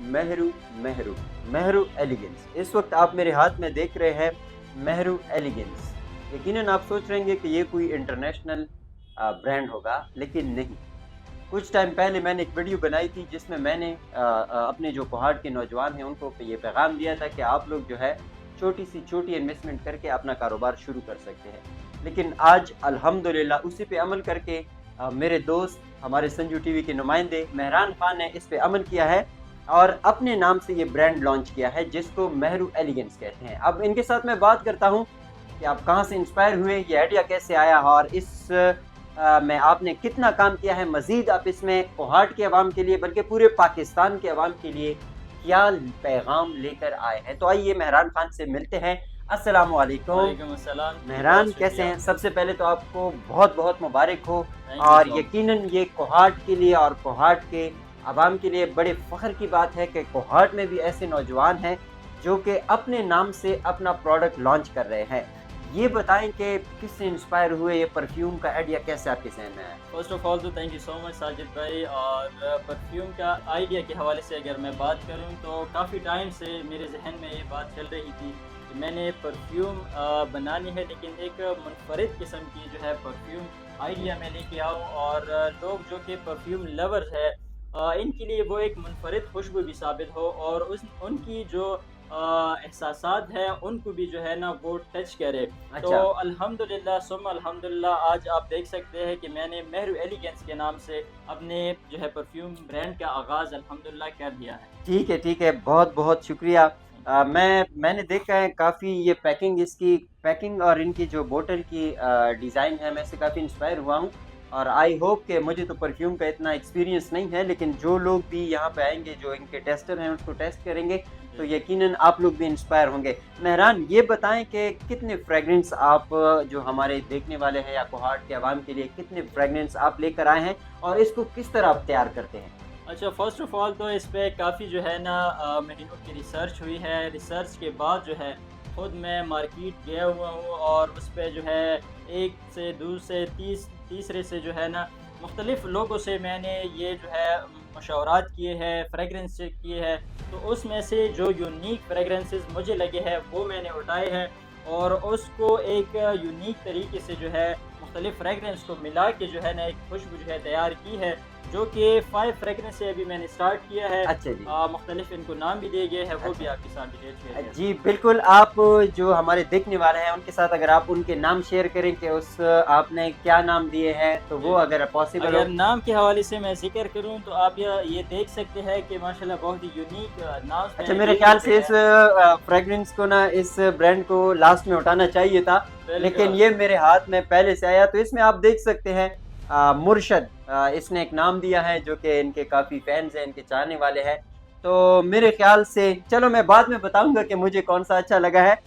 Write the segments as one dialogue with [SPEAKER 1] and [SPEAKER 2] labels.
[SPEAKER 1] Mehru Mehru Mehru elegance. इस वक्त आप मेरे हाथ में देख रहे हैं मेहरू एलिगेंस। यकीनन आप सोच रहे हैं कि ये कोई इंटरनेशनल ब्रांड होगा, लेकिन नहीं। कुछ टाइम पहले मैंने एक वीडियो बनाई थी जिसमें मैंने अपने जो कोहाट के नौजवान हैं उनको ये पैगाम दिया था कि आप लोग जो है छोटी सी छोटी इन्वेस्टमेंट करके अपना कारोबार शुरू कर सकते हैं। लेकिन आज अल्हम्दुलिल्लाह उसी पे अमल करके मेरे दोस्त हमारे संजू टीवी के नुमाइंदे मेहरान खान ने इस पे अमल किया है और अपने नाम से ये ब्रांड लॉन्च किया है जिसको मेहरू एलिगेंस कहते हैं। अब इनके साथ मैं बात करता हूँ कि आप कहाँ से इंस्पायर हुए, ये आइडिया कैसे आया और इस में आपने कितना काम किया है। मज़ीद आप इसमें कोहाट के अवाम के लिए बल्कि पूरे पाकिस्तान के अवाम के लिए क्या पैगाम लेकर आए हैं। तो आइए मेहरान खान से मिलते हैं। अस्सलाम वालेकुम।
[SPEAKER 2] वालेकुम अस्सलाम।
[SPEAKER 1] मेहरान कैसे हैं? सबसे पहले तो आपको बहुत बहुत मुबारक हो
[SPEAKER 2] थैंक
[SPEAKER 1] और
[SPEAKER 2] यू।
[SPEAKER 1] यकीनन ये कोहाट के लिए और कोहाट के अवाम के लिए बड़े फ़ख्र की बात है कि कोहाट में भी ऐसे नौजवान हैं जो कि अपने नाम से अपना प्रोडक्ट लॉन्च कर रहे हैं। ये बताएं कि किससे इंस्पायर हुए, ये परफ्यूम का आइडिया कैसे आपके जहन में आया?
[SPEAKER 2] फर्स्ट ऑफ ऑल तो thank you so much Sajid भाई। और परफ्यूम का आइडिया के हवाले से अगर मैं बात करूं तो काफ़ी टाइम से मेरे जहन में ये बात चल रही थी कि मैंने परफ्यूम बनानी है, लेकिन एक मुनफरिद किस्म की जो है परफ्यूम आइडिया मैं लेके आऊँ और लोग जो कि परफ्यूम लवर्स है इनके लिए वो एक मुनफरिद खुशबू भी साबित हो और उस उनकी जो एहसासात हैं उनको भी जो है ना वो टच करे। तो
[SPEAKER 1] अच्छा।
[SPEAKER 2] अल्हम्दुलिल्लाह सुम्मा अल्हम्दुलिल्लाह आज आप देख सकते हैं कि मैंने मेहरू एलिगेंस के नाम से अपने जो है परफ्यूम ब्रांड का आगाज़ अल्हम्दुलिल्लाह कर दिया है।
[SPEAKER 1] ठीक है, बहुत बहुत शुक्रिया। मैंने देखा है काफ़ी ये पैकिंग, इसकी पैकिंग और इनकी जो बोतल की डिज़ाइन है, मैं इससे काफ़ी इंस्पायर हुआ हूँ और आई होप कि मुझे तो परफ्यूम का इतना एक्सपीरियंस नहीं है, लेकिन जो लोग भी यहाँ पे आएंगे जो इनके टेस्टर हैं उसको टेस्ट करेंगे तो यकीनन आप लोग भी इंस्पायर होंगे। मेहरान ये बताएं कि कितने फ्रेगरेंस आप जो हमारे देखने वाले हैं या कोहाट के अवाम के लिए कितने फ्रेगरेंस आप लेकर आए हैं और इसको किस तरह आप तैयार करते हैं?
[SPEAKER 2] अच्छा, फ़र्स्ट ऑफ़ ऑल तो इस पे काफ़ी जो है ना महीनों की रिसर्च हुई है। रिसर्च के बाद जो है खुद मैं मार्केट गया हुआ हूँ और उस पे जो है एक से दूसरे तीसरे से जो है ना मुख्तलिफ़ लोगों से मैंने ये जो है मशवरात किए हैं, फ्रेगरेंस चेक किए हैं। तो उसमें से जो यूनिक फ्रेगरेंसेस मुझे लगे हैं वो मैंने उठाए हैं और उसको एक यूनिक तरीके से जो है मुख्तलिफ़ फ्रेगरेंस को मिला के जो है ना एक खुशबू जो है तैयार की है, जो कि 5 फ्रेगरेंस से अभी मैंने स्टार्ट किया है।
[SPEAKER 1] अच्छा जी।
[SPEAKER 2] मुख्तलिफ इनको नाम भी दिए गए हैं, वो भी
[SPEAKER 1] अच्छा।
[SPEAKER 2] आपके साथ डिटेल शेयर करें।
[SPEAKER 1] जी बिल्कुल, आप जो हमारे देखने वाले हैं उनके साथ अगर आप उनके नाम शेयर करें कि उस आपने क्या नाम दिए हैं तो वो अगर पॉसिबल हो।
[SPEAKER 2] अगर नाम के हवाले से मैं ज़िक्र करूँ तो आप ये देख सकते हैं कि माशाल्लाह बहुत ही यूनिक नाम
[SPEAKER 1] अच्छा,
[SPEAKER 2] मैंने
[SPEAKER 1] मेरे
[SPEAKER 2] दिए
[SPEAKER 1] ख्याल
[SPEAKER 2] हुए
[SPEAKER 1] से इस
[SPEAKER 2] हैं।
[SPEAKER 1] फ्रेग्रेंस को ना, इस ब्रांड को लास्ट में उठाना चाहिए था, लेकिन
[SPEAKER 2] बिल्कुल।
[SPEAKER 1] ये मेरे हाथ में पहले से आया। तो इसमें आप देख सकते हैं मुर्शद, इसने एक नाम दिया है जो कि इनके काफ़ी फैंस हैं, इनके चाहने वाले हैं। तो मेरे ख्याल से चलो मैं बाद में बताऊंगा कि मुझे कौन सा अच्छा लगा है।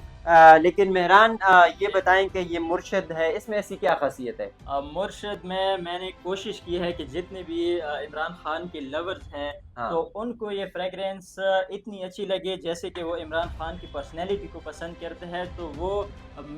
[SPEAKER 1] लेकिन मेहरान ये बताएं कि ये मुर्शद है, इसमें ऐसी क्या खासियत है?
[SPEAKER 2] मुर्शद में मैंने कोशिश की है कि जितने भी इमरान खान के लवर्स हैं तो
[SPEAKER 1] हाँ।
[SPEAKER 2] उनको ये फ्रेगरेंस इतनी अच्छी लगे जैसे कि वो इमरान खान की पर्सनैलिटी को पसंद करते हैं। तो वो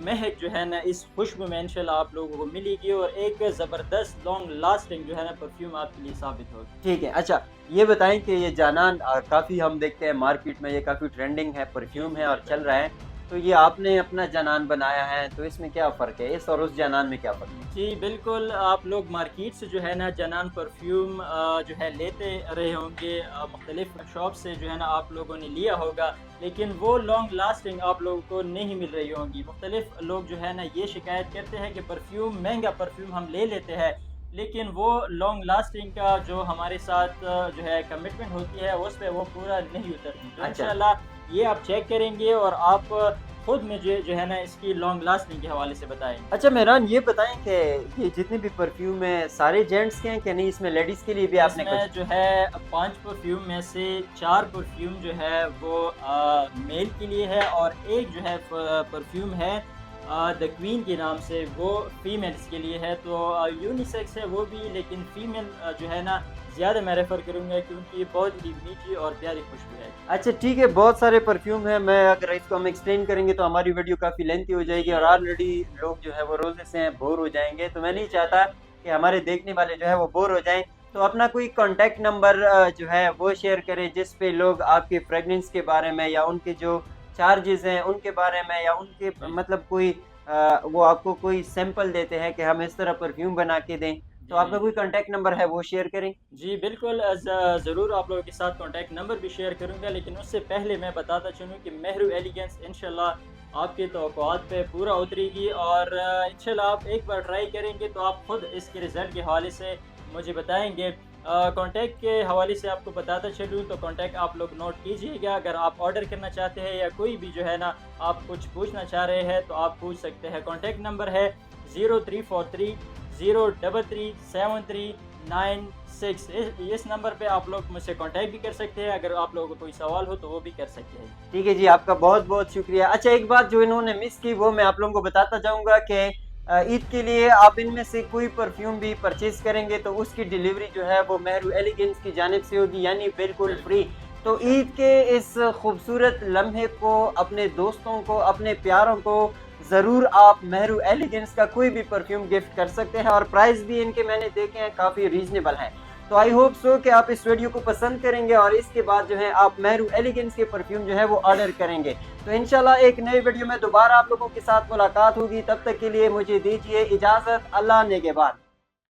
[SPEAKER 2] महक जो है ना इस खुशबू में इंशाल्लाह आप लोगों को मिलेगी और एक ज़बरदस्त लॉन्ग लास्टिंग जो है ना परफ्यूम आपके लिए साबित होगी।
[SPEAKER 1] ठीक है। अच्छा, ये बताएं कि ये जानान काफ़ी हम देखते हैं मार्केट में, ये काफ़ी ट्रेंडिंग है,
[SPEAKER 2] जी
[SPEAKER 1] परफ्यूम है और चल
[SPEAKER 2] बिल्कुल।
[SPEAKER 1] रहा है। तो ये आपने अपना जानान बनाया है, तो इसमें क्या फ़र्क है? इस और उस जानान में क्या फ़र्क है?
[SPEAKER 2] जी बिल्कुल, आप लोग मार्केट से जो है ना जनान परफ्यूम जो है लेते रहे होंगे, मुख्तलिफ़ शॉप से जो है ना आप लोगों ने लिया होगा, लेकिन वो लॉन्ग लास्टिंग आप लोगों को नहीं मिल रही होंगी। मुख्तलिफ़ लोग जो है ना ये शिकायत करते हैं कि परफ्यूम महंगा परफ्यूम हम ले लेते हैं, लेकिन वो लॉन्ग लास्टिंग का जो हमारे साथ जो है कमिटमेंट होती है उस पे वो पूरा नहीं उतरती। तो
[SPEAKER 1] अच्छा।
[SPEAKER 2] इंशाल्लाह ये आप चेक करेंगे और आप खुद मुझे जो है ना इसकी लॉन्ग लास्टिंग के हवाले से बताएँगे।
[SPEAKER 1] अच्छा मेहरान ये बताएं कि ये जितने भी परफ्यूम हैं सारे जेंट्स के हैं कि नहीं, इसमें लेडीज़ के लिए भी आपने कुछ?
[SPEAKER 2] इसमें जो है 5 परफ्यूम में से 4 परफ्यूम जो है वो मेल के लिए है और एक जो है परफ्यूम है द क्वीन के नाम से, वो फीमेल्स के लिए है। तो यूनिसेक्स है वो भी, लेकिन फीमेल जो है ना ज़्यादा मैं रेफ़र करूँगा क्योंकि ये बहुत ही मीठी और प्यारी खुशबू है।
[SPEAKER 1] अच्छा ठीक है, बहुत सारे परफ्यूम हैं, मैं अगर इसको हम एक्सप्लेन करेंगे तो हमारी वीडियो काफ़ी लेंथी हो जाएगी और ऑलरेडी लोग जो है वो रोज़े से हैं, बोर हो जाएँगे। तो मैं नहीं चाहता कि हमारे देखने वाले जो है वो बोर हो जाएँ। तो अपना कोई कॉन्टैक्ट नंबर जो है वो शेयर करें, जिस पे लोग आपकी फ्रेगरेंस के बारे में या उनके जो चार्जेज़ हैं उनके बारे में या उनके
[SPEAKER 2] जी।
[SPEAKER 1] मतलब कोई वो आपको कोई सैंपल देते हैं कि हम इस तरह परफ्यूम बना के दें, तो
[SPEAKER 2] जी,
[SPEAKER 1] आपका
[SPEAKER 2] जी।
[SPEAKER 1] कोई कॉन्टैक्ट नंबर है वो शेयर करें?
[SPEAKER 2] जी, बिल्कुल ज़रूर आप लोगों के साथ कॉन्टैक्ट नंबर भी शेयर करूँगा, लेकिन उससे पहले मैं बताता चलूँ कि मेहरू एलिगेंस इंशाल्लाह आपकी तवक्कुआत पे पूरा उतरेगी और इंशाल्लाह आप एक बार ट्राई करेंगे तो आप खुद इसके रिज़ल्ट के हवाले से मुझे बताएँगे। कॉन्टैक्ट के हवाले से आपको बताता चलूँ तो कॉन्टैक्ट आप लोग नोट कीजिएगा, अगर आप ऑर्डर करना चाहते हैं या कोई भी जो है ना आप कुछ पूछना चाह रहे हैं तो आप पूछ सकते हैं। कॉन्टैक्ट नंबर है 0343 033 7396। इस नंबर पे आप लोग मुझसे कांटेक्ट भी कर सकते हैं, अगर आप लोगों को कोई सवाल हो तो वो भी कर सकते हैं।
[SPEAKER 1] ठीक है जी, आपका बहुत-बहुत शुक्रिया। अच्छा, एक बात जो इन्होंने मिस की वो मैं आप लोगों को बताता जाऊँगा कि ईद के लिए आप इनमें से कोई परफ्यूम भी परचेज़ करेंगे तो उसकी डिलीवरी जो है वो मेहरू एलिगेंस की जानिब से होगी, यानी बिल्कुल
[SPEAKER 2] बिल्कुल,
[SPEAKER 1] फ्री। तो ईद
[SPEAKER 2] इंशाल्लाह।
[SPEAKER 1] के इस खूबसूरत लम्हे को अपने दोस्तों को, अपने प्यारों को ज़रूर आप मेहरू एलिगेंस का कोई भी परफ्यूम गिफ्ट कर सकते हैं और प्राइस भी इनके मैंने देखे हैं काफ़ी रीज़नेबल हैं। तो आई होप सो कि आप इस वीडियो को पसंद करेंगे और इसके बाद जो है आप मेहरू एलिगेंस के परफ्यूम जो है वो ऑर्डर करेंगे। तो इंशाल्लाह एक नए वीडियो में दोबारा आप लोगों के साथ मुलाकात होगी, तब तक के लिए मुझे दीजिए इजाज़त। अल्लाह ने के बाद।